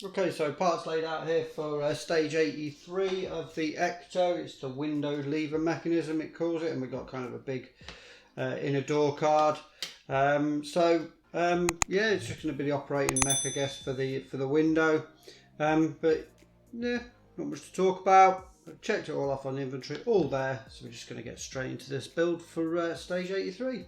Okay, so parts laid out here for stage 83 of the Ecto. It's the window lever mechanism, it calls it, and we've got kind of a big inner door card. Yeah, it's just going to be the operating mech, I guess, for the window. But yeah, not much to talk about. I've checked it all off on inventory, all there. So we're just going to get straight into this build for stage 83.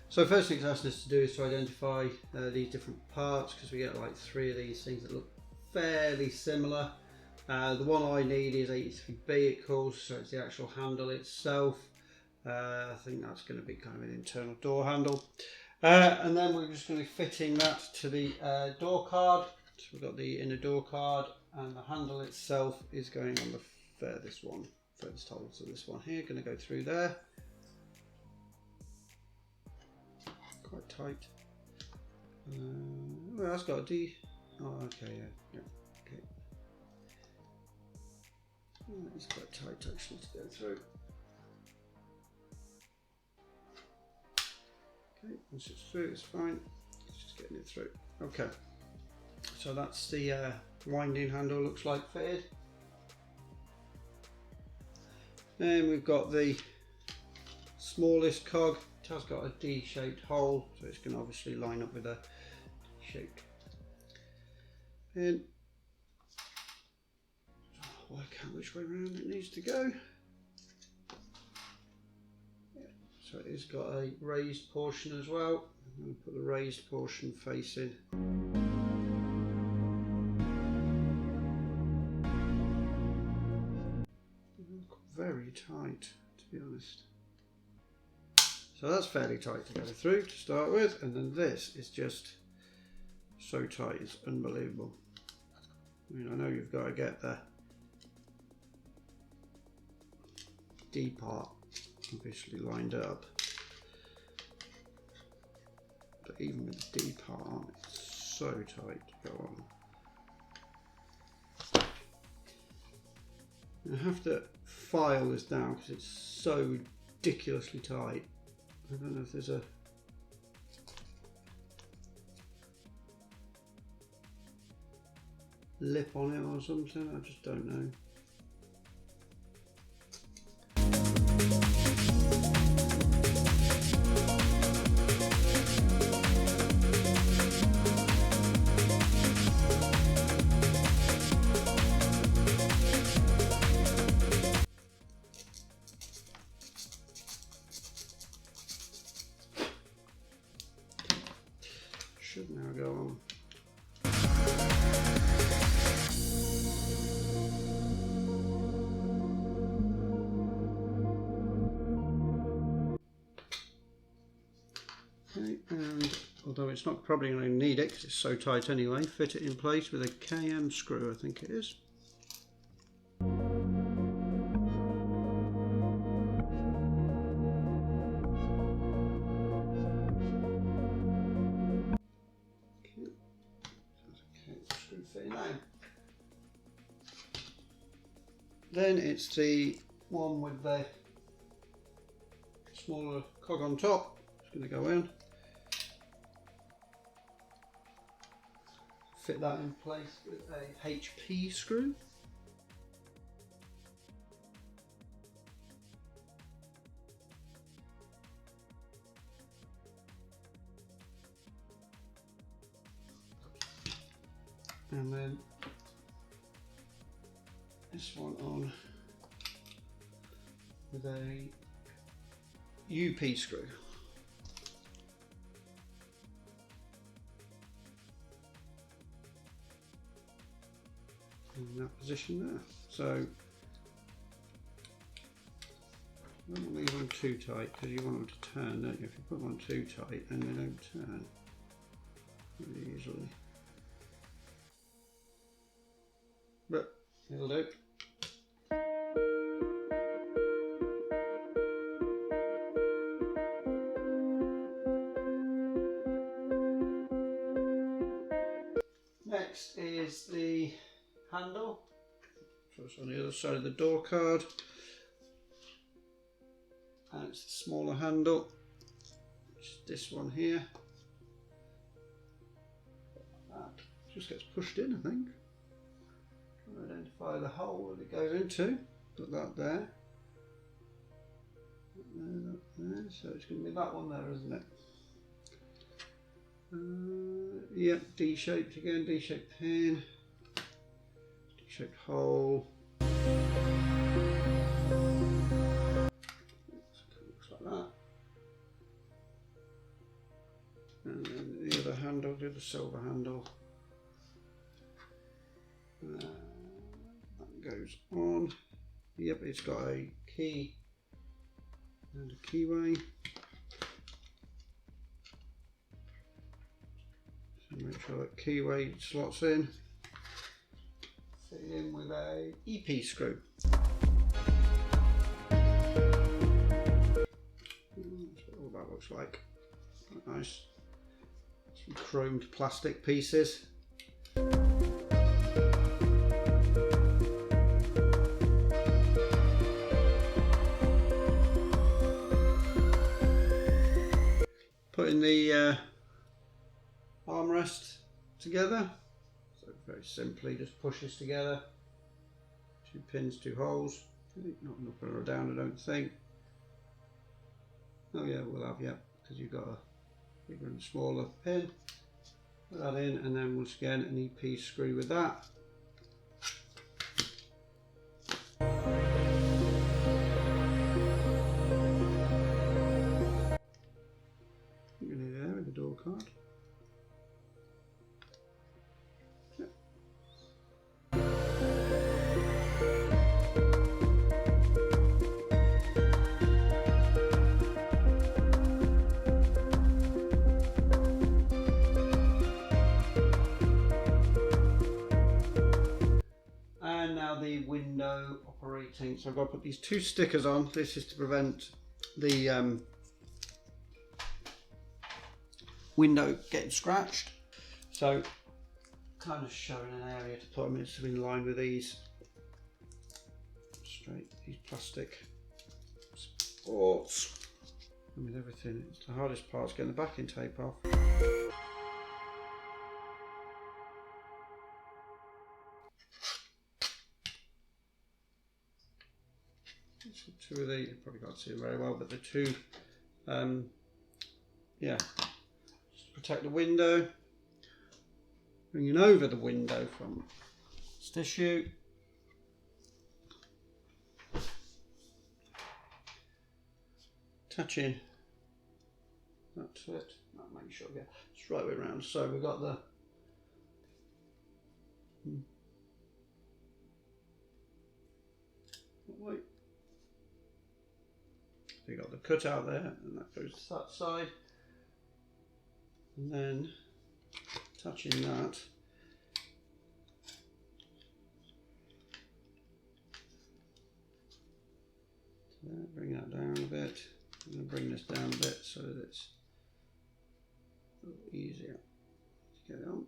So first thing it's asked us to do is to identify these different parts, because we get like 3 of these things that look fairly similar. The one I need is 83B, it calls, so it's the actual handle itself. I think that's going to be kind of an internal door handle. And then we're just going to be fitting that to the door card. So we've got the inner door card, and the handle itself is going on the furthest hole. So this one here, going to go through there. Quite tight. Well, that's got a D. Oh, okay, yeah, okay. It's quite tight actually to go through. Okay, once it's through, it's fine. It's just getting it through. Okay, so that's the winding handle, looks like fitted. Then we've got the smallest cog. It has got a D-shaped hole, so it's going to obviously line up with a shaped pin. Work out which way around it needs to go. Yeah. So it's got a raised portion as well. I'm going to put the raised portion facing. Very tight, to be honest. So that's fairly tight to go through to start with, and then this is just so tight, it's unbelievable. I mean, I know you've got to get the D part obviously lined up, but even with the D part on, it's so tight to go on. I have to file this down because it's so ridiculously tight. I don't know if there's a lip on it or something, I just don't know. Should now go on. Okay, and although it's not probably going to need it because it's so tight anyway, fit it in place with a KM screw, I think it is. Then it's the one with the smaller cog on top. It's going to go in. Fit that in place with a HP screw. And then this one on with a UP screw. In that position there. So don't leave them too tight because you want them to turn, don't you? If you put them on too tight, then they don't turn really easily. But it'll do. Next Next is the handle. So it's on the other side of the door card. And it's the smaller handle, which is this one here. That just gets pushed in, I think. Try to identify the hole that it goes into. Put that there. That there. So it's going to be that one there, isn't it? Yep, D-shaped again, D-shaped pin, D-shaped hole. Looks like that. And then the other handle, do the silver handle. That goes on. Yep, it's got a key and a keyway. Make sure that keyway slots in. Fit it in with a EP screw. That's what all that looks like. Quite nice. Some chromed plastic pieces. Putting the armrest together, so very simply just pushes together, 2 pins, 2 holes, not enough for her down I don't think. Oh yeah, we'll have, yeah, because you've got a bigger and smaller pin. Put that in, and then once again an EP screw with that. There with the door card. And now the window operating. So I've got to put these 2 stickers on. This is to prevent the window getting scratched. So kind of showing an area to put them in, in line with these these plastic supports. And with everything, it's the hardest part is getting the backing tape off. So 2 of these, you probably can't see them very well, but the 2, yeah, just protect the window. Bringing over the window from this tissue. Touching that to it. That makes sure we get it's right way around. So we've got the wait. So you got the cutout there, and that goes to that side, and then touching that. Bring that down a bit. I'm going to bring this down a bit so that it's a little easier to get it on.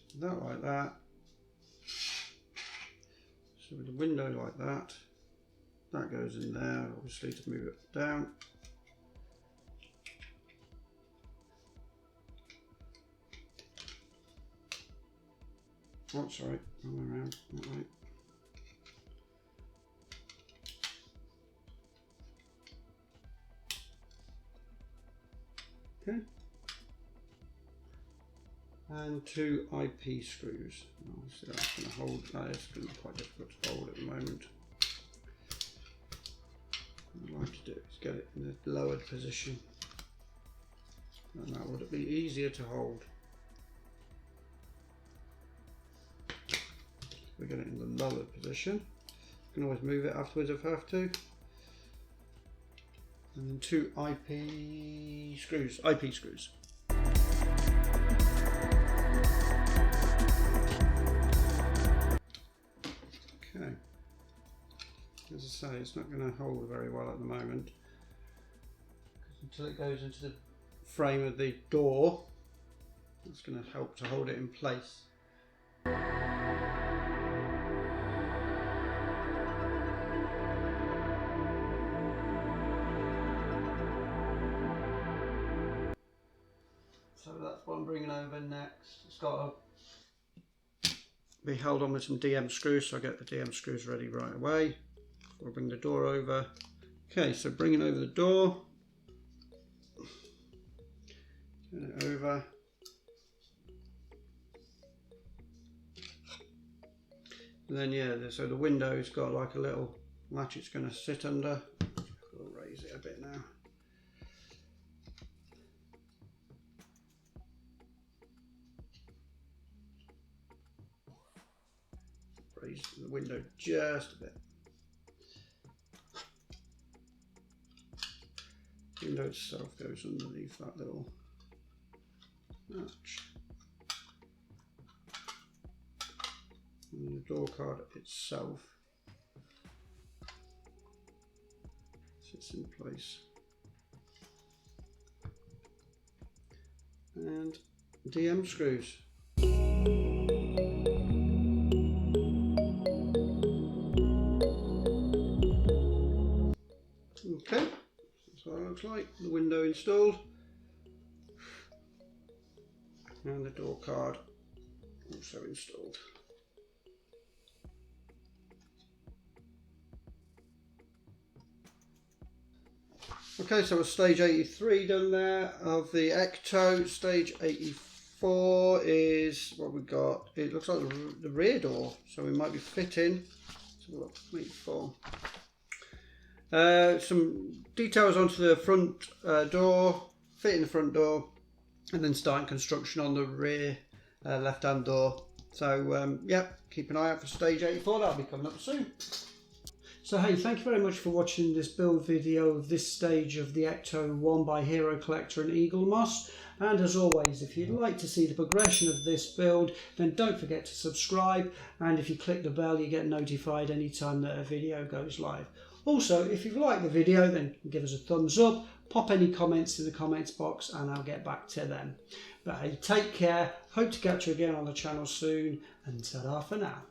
So that like that. So with the window like that, that goes in there, obviously to move it down. Oh, sorry, wrong way around, not right. Okay. And 2 IP screws. Obviously that's going to hold, that is going to be quite difficult to hold at the moment. What I'd like to do is get it in a lowered position. And that would be easier to hold. We get it in the lowered position. You can always move it afterwards if I have to. And then 2 IP screws. Okay. As I say, it's not going to hold very well at the moment. until it goes into the frame of the door. That's going to help to hold it in place. So that's what I'm bringing over next. It's got to be held on with some DM screws, so I get the DM screws ready right away. We'll bring the door over. Okay, so bringing over the door. Turn it over. And then yeah, so the window's got like a little latch it's going to sit under. We'll raise it a bit now. Raise the window just a bit. The window itself goes underneath that little latch. And the door card itself sits in place. And DM screws. Okay, that's what it looks like. The window installed. And the door card also installed. Okay, so it's stage 83 done there of the Ecto. Stage 84 is what we got. It looks like the rear door, so we might be fitting. Let's have a look. 84. Some details onto the front door, fitting the front door, and then starting construction on the rear left-hand door. So yeah, keep an eye out for stage 84. That'll be coming up soon. So hey, thank you very much for watching this build video of this stage of the Ecto-1 by HeroCollector and Eagle Moss. And as always, if you'd like to see the progression of this build, then don't forget to subscribe. And if you click the bell, you get notified anytime that a video goes live. Also, if you've liked the video, then give us a thumbs up, pop any comments in the comments box and I'll get back to them. But hey, take care, hope to catch you again on the channel soon, and ta-da for now.